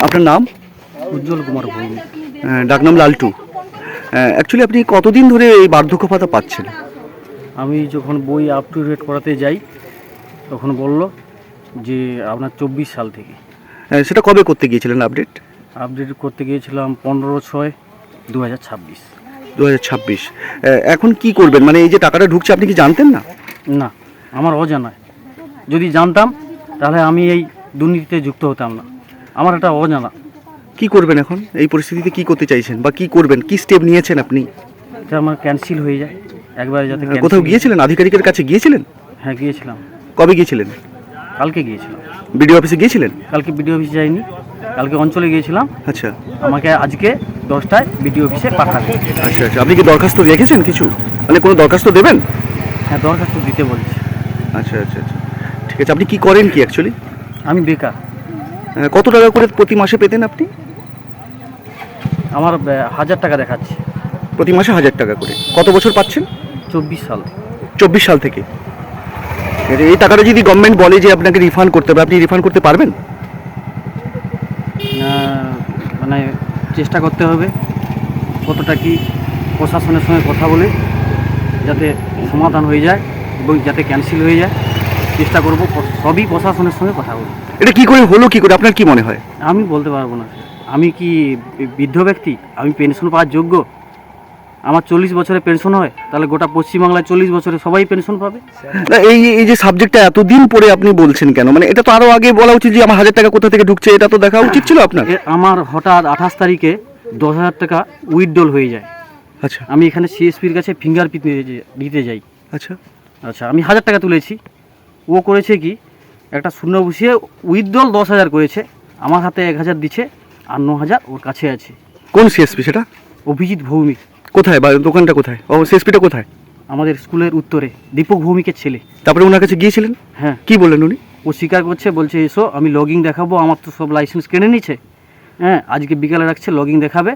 আপনার নাম? উজ্জ্বল কুমার ভৌমিক। ডাকনাম লালটু। অ্যাকচুয়ালি আপনি কতদিন ধরে এই বার্ধক্য ভাতা পাচ্ছেন? আমি যখন বই আপ টু ডেট করাতে যাই তখন বলল যে আপনার 24 সাল থেকে। সেটা কবে করতে গিয়েছিলেন আপডেট? আপডেট করতে গিয়েছিলাম 15/6/2026। 2026। এখন কি করবেন, মানে এই যে টাকাটা ঢুকছে আপনি কি জানতেন না? না, আমার অজানায়। যদি জানতাম তাহলে আমি এই দুর্নীতিতে যুক্ত হতাম না। আমার এটা অজানা। কি করবেন এখন এই পরিস্থিতিতে, কি করতে চাইছেন বা কি করবেন, কি স্টেপ নিয়েছেন আপনি? এটা আমার ক্যান্সেল হয়ে যায় একবারে, যাতে কোথাও গিয়েছিলেন, আধিকারিকের কাছে গিয়েছিলেন? হ্যাঁ, গিয়েছিলাম। কবে গিয়েছিলেন? কালকে গিয়েছিলাম। বিডিও অফিসে গিয়েছিলেন? কালকে বিডিও অফিসে যাইনি, কালকে অঞ্চলে গিয়েছিলাম। আচ্ছা আমাকে আজকে 10টায় বিডিও অফিসে পাঠাবে। আচ্ছা আচ্ছা। আপনি কি দরখাস্ত রেখেছেন কিছু, মানে কোনো দরখাস্ত দেবেন? হ্যাঁ, দরখাস্ত দিতে বলছি। আচ্ছা আচ্ছা আচ্ছা, ঠিক আছে। আপনি কি করেন কি অ্যাকচুয়ালি? আমি বেকার। কত টাকা করে প্রতি মাসে পেতেন আপনি? আমার 1000 টাকা দেখাচ্ছে। প্রতি মাসে 1000 টাকা করে। কত বছর পাচ্ছেন? 24 সাল। 24 সাল থেকে। এই টাকাটা যদি গভর্নমেন্ট বলে যে আপনাকে রিফান্ড করতে হবে, আপনি রিফান্ড করতে পারবেন? মানে চেষ্টা করতে হবে কতটা কি প্রশাসনের সঙ্গে কথা বলে যাতে সমাধান হয়ে যায় এবং যাতে ক্যান্সেল হয়ে যায়। চেষ্টা করব, সবই প্রশাসনের সঙ্গে কথা বলব। এটা কি করে হলো, কি করে আপনার কি মনে হয়? আমি বলতে পারবো না। আমি কি বৃদ্ধ ব্যক্তি? আমি পেনশন পাওয়ার যোগ্য? আমার 40 বছরে পেনশন হয়, তাহলে গোটা পশ্চিমবাংলায় 40 বছরে সবাই পেনশন পাবে। না, এই যে সাবজেক্টটা এতদিন পরে আপনি বলছেন কেন? মানে এটা তো আরো আগে বলা উচিত যে আমার 1000 টাকা কোথা থেকে ঢুকছে, এটা তো দেখা উচিত ছিল আপনার। আমার হঠাৎ 28 তারিখে 10,000 টাকা উইথড্রল হয়ে যায়। আচ্ছা আমি এখানে সিএসপির কাছে ফিঙ্গারপ্রিন্ট দিতে যাই। আচ্ছা আচ্ছা, আমি 1000 টাকা তুলেছি। ও করেছে কি, একটা শূন্য বসিয়ে উইথড্রল 10,000 করেছে, আমার হাতে 1000 দিচ্ছে আর 9,000 ওর কাছে আছে। কোন সিএসপি সেটা? অভিজিৎ ভৌমিক। কোথায়, বা দোকানটা কোথায়? ও সিএসপিটা কোথায়? আমাদের স্কুলের উত্তরে, দীপক ভৌমিকের ছেলে। তারপরে ওনার কাছে গিয়েছিলেন? হ্যাঁ। কি বললেন উনি? ও স্বীকার করছে, বলছে এসো আমি লগিং দেখাবো, আমার তো সব লাইসেন্স কেড়ে নিচ্ছে। হ্যাঁ, আজকে বিকালে রাখছে, লগিং দেখাবে।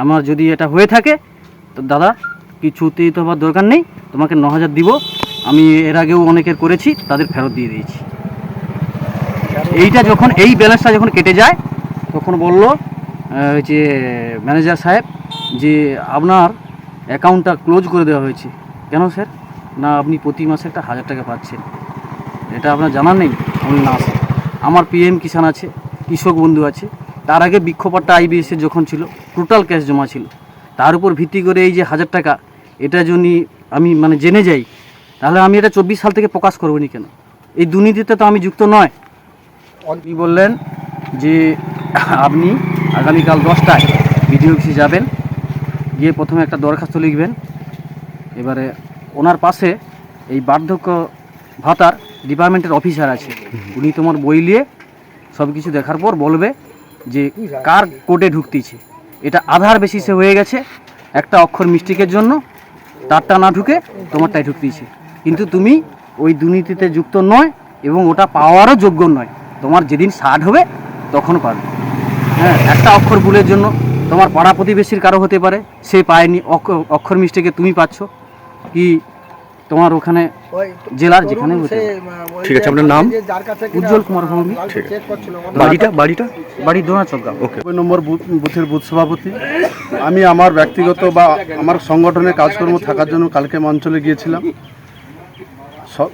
আমার যদি এটা হয়ে থাকে তো দাদা কিছু উত্তেজিত হওয়ার দরকার নেই, তোমাকে 9,000 দিব। আমি এর আগেও অনেকের করেছি, তাদের ফেরত দিয়ে দিয়েছি। এইটা যখন, এই ব্যালেন্সটা যখন কেটে যায় তখন বলল যে ম্যানেজার সাহেব যে আপনার অ্যাকাউন্টটা ক্লোজ করে দেওয়া হয়েছে। কেন স্যার? না, আপনি প্রতি মাসে একটা 1000 টাকা পাচ্ছেন, এটা আপনার জানা নেই? আমি না স্যার, আমার পিএম কিষাণ আছে, কৃষক বন্ধু আছে, তার আগে বিক্ষোভটা আইবিএসের যখন ছিল টোটাল ক্যাশ জমা ছিল, তার উপর ভিত্তি করে এই যে 1000 টাকা, এটা যদি আমি মানে জেনে যাই তাহলে আমি এটা 24 সাল থেকে প্রকাশ করবো নি কেন? এই দুর্নীতিতে তো আমি যুক্ত নয়। উনি বললেন যে আপনি আগামীকাল 10টায় বিডিও অফিসে যাবেন, গিয়ে প্রথমে একটা দরখাস্ত লিখবেন। এবারে ওনার পাশে এই বার্ধক্য ভাতার ডিপার্টমেন্টের অফিসার আছে, উনি তোমার বই নিয়ে সব কিছু দেখার পর বলবে যে কার কোডে ঢুকতেছে। এটা আধার বেসিসে হয়ে গেছে, একটা অক্ষর মিস্টেকের জন্য তারটা না ঢুকে তোমারটাই ঢুকতেছে, কিন্তু তুমি ওই দুর্নীতিতে যুক্ত নয় এবং ওটা পাওয়ারও যোগ্য নয়। তোমার যেদিন ষাট হবে তখন পাবে। হ্যাঁ, একটা অক্ষর ভুলের জন্য তোমার পাড়া প্রতিবেশীর কারো হতে পারে, সে পায়নি, অক্ষর মিস্টেকে তুমি পাচ্ছ, কি তোমার ওখানে জেলার যেখানে হতে। ঠিক আছে, আপনার নাম? উজ্জ্বল কুমার ভৌমিক। বাড়ি দোনাচক্কা। ওকে। 9 নম্বর বুথের বুথ সভাপতি। আমি আমার ব্যক্তিগত বা আমার সংগঠনের কাজকর্ম থাকার জন্য কালকে অঞ্চলে গিয়েছিলাম।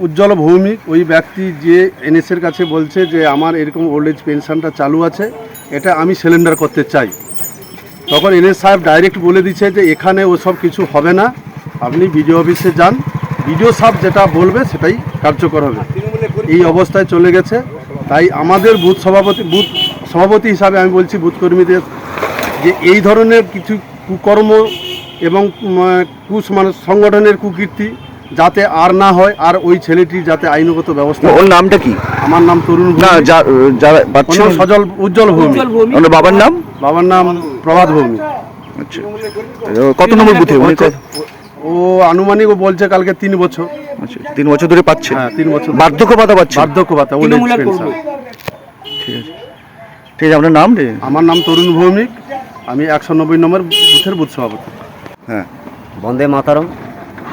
উজ্জ্বল ভৌমিক ওই ব্যক্তি যে এনএসের কাছে বলছে যে আমার এরকম ওল্ড এজ পেনশনটা চালু আছে, এটা আমি সিলিন্ডার করতে চাই। তখন এনএস সাহেব ডাইরেক্ট বলে দিচ্ছে যে এখানে ওসব কিছু হবে না, আপনি বিডিও অফিসে যান, বিডিও সাহেব যেটা বলবে সেটাই কার্যকর হবে। এই অবস্থায় চলে গেছে। তাই আমাদের বুথ সভাপতি হিসাবে আমি বলছি বুথ কর্মীদের যে এই ধরনের কিছু কুকর্ম এবং সংগঠনের কুকীর্তি যাতে আর না হয়, আর ওই ছেলেটির যাতে আইনগত ব্যবস্থা। ওর নামটা কি? আমার নাম তরুণ সজল উজ্জ্বল ভৌমিক। বাবার নাম? বাবার নাম প্রভাত ভৌমিক। আচ্ছা, কত নম্বর বুথে? ও আনুমানিক ও বলছে কালকে 3 বছর। আচ্ছা, 3 বছর ধরে পাচ্ছে? হ্যাঁ, 3 বছর বার্ধক্য ভাতা পাচ্ছে। বার্ধক্য ভাতা, ওল্ড এজ পেনশন। ঠিক আছে, ঠিক আছে। আপনার নাম? আমার নাম তরুণ ভৌমিক, আমি 190 নম্বর বুথের বুথ সভাপতি। হ্যাঁ। বন্দে মাতরম,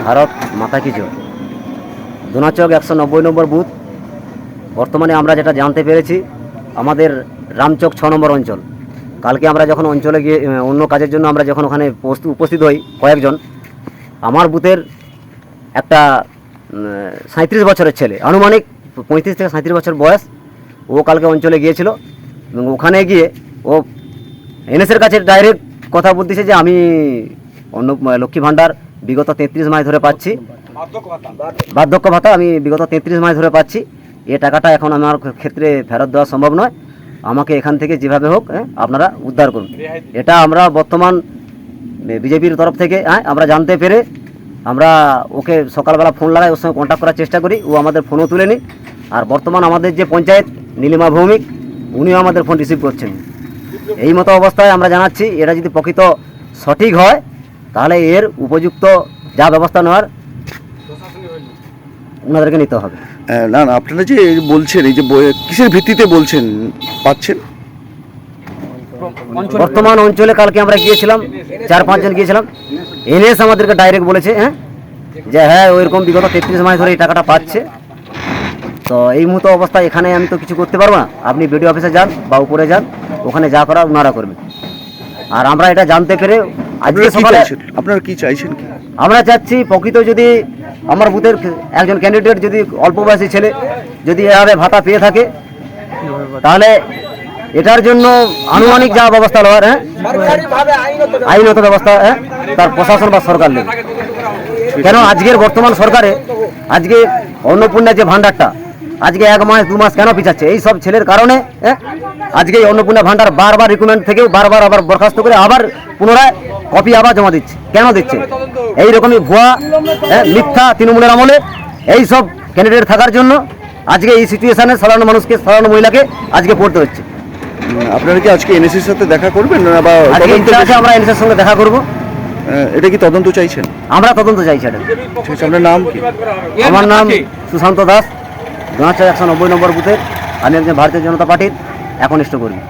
ভারত মাতা কি জয়। দোনাচক 190 নম্বর বুথ। বর্তমানে আমরা যেটা জানতে পেরেছি, আমাদের রামচক 6 নম্বর অঞ্চল। কালকে আমরা যখন অঞ্চলে গিয়ে অন্য কাজের জন্য আমরা যখন ওখানে উপস্থিত হই কয়েকজন, আমার বুথের একটা 37 বছরের ছেলে, আনুমানিক 35 থেকে 37 বছর বয়স, ও কালকে অঞ্চলে গিয়েছিল এবং ওখানে গিয়ে ও এনএসের কাছে ডাইরেক্ট কথা বলতেছে যে আমি লক্ষ্মী ভাণ্ডার বিগত 33 মাস ধরে পাচ্ছি, বার্ধক্য ভাতা আমি বিগত 33 মাস ধরে পাচ্ছি, এ টাকাটা এখন আমার ক্ষেত্রে ফেরত দেওয়া সম্ভব নয়, আমাকে এখান থেকে যেভাবে হোক আপনারা উদ্ধার করুন। এটা আমরা বর্তমান বিজেপির তরফ থেকে আমরা জানতে পেরে আমরা ওকে সকালবেলা ফোন লাগাই, ওর সঙ্গে কন্ট্যাক্ট করার চেষ্টা করি, ও আমাদের ফোনও তুলেনি। আর বর্তমান আমাদের যে পঞ্চায়েত নীলিমা ভৌমিক, উনিও আমাদের ফোন রিসিভ করছেন। এই মতো অবস্থায় আমরা জানাচ্ছি এটা যদি প্রকৃত সঠিক হয় তাহলে এর উপযুক্ত যা ব্যবস্থা নেওয়ার ওনাদেরকে নিতে হবে। না না, আপনারা যে বলছেন এই যে কিসের ভিত্তিতে বলছেন পাচ্ছেন? বর্তমান অঞ্চলে কালকে আমরা গিয়েছিলাম, 4-5 জন গিয়েছিলাম, এনএস আমাদেরকে ডাইরেক্ট বলেছে যে হ্যাঁ ওইরকম বিগত 33 মাস ধরে এই টাকাটা পাচ্ছে। তো এই মুহূর্তে অবস্থা এখানে আমি তো কিছু করতে পারবো না, আপনি বিডিও অফিসে যান বা উপরে যান, ওখানে যা করার ওনারা করবেন। আর আমরা এটা জানতে পেরে আজকে সকালে আপনারা কি চাইছেন কি? আমরা চাচ্ছি প্রকৃত যদি আমার বুথের একজন ক্যান্ডিডেট যদি অল্প বয়সী ছেলে যদি এভাবে ভাতা পেয়ে থাকে তাহলে এটার জন্য আনুমানিক যা ব্যবস্থা নেওয়ার আইনত ব্যবস্থা তার প্রশাসন বা সরকার নেবে। কেন আজকের বর্তমান সরকারে আজকে অন্নপূর্ণা যে ভাণ্ডারটা আজকে 1 মাস 2 মাস কেন পিছাচ্ছে? এই সব ছেলের কারণে আজকে এই অন্নপূর্ণা ভাণ্ডার বারবার রিকমেন্ড থেকে বারবার আবার বরখাস্ত করে আবার পুনরায় কপি আবার জমা দিচ্ছে। কেন দিচ্ছে? এই রকমই ভুয়া মিথ্যা তৃণমূলের আমলে এই সব ক্যান্ডিডেট থাকার জন্য আজকে এই সিচুয়েশনে সাধারণ মানুষকে, সাধারণ মহিলাকে আজকে পড়তে হচ্ছে। আপনারা কি আজকে এনএসির সাথে দেখা করবেন না বা আজকে ইচ্ছা আছে আমরা এনএসের সঙ্গে দেখা করব। এটা কি তদন্ত চাইছেন? আমরা তদন্ত চাইছি এটা। ঠিক আছে, আপনার নাম কি? আমার নাম সুশান্ত দাস, 190 নম্বর বুথের, আমি একজন ভারতীয় জনতা পার্টির একনিষ্ঠ কর্মী।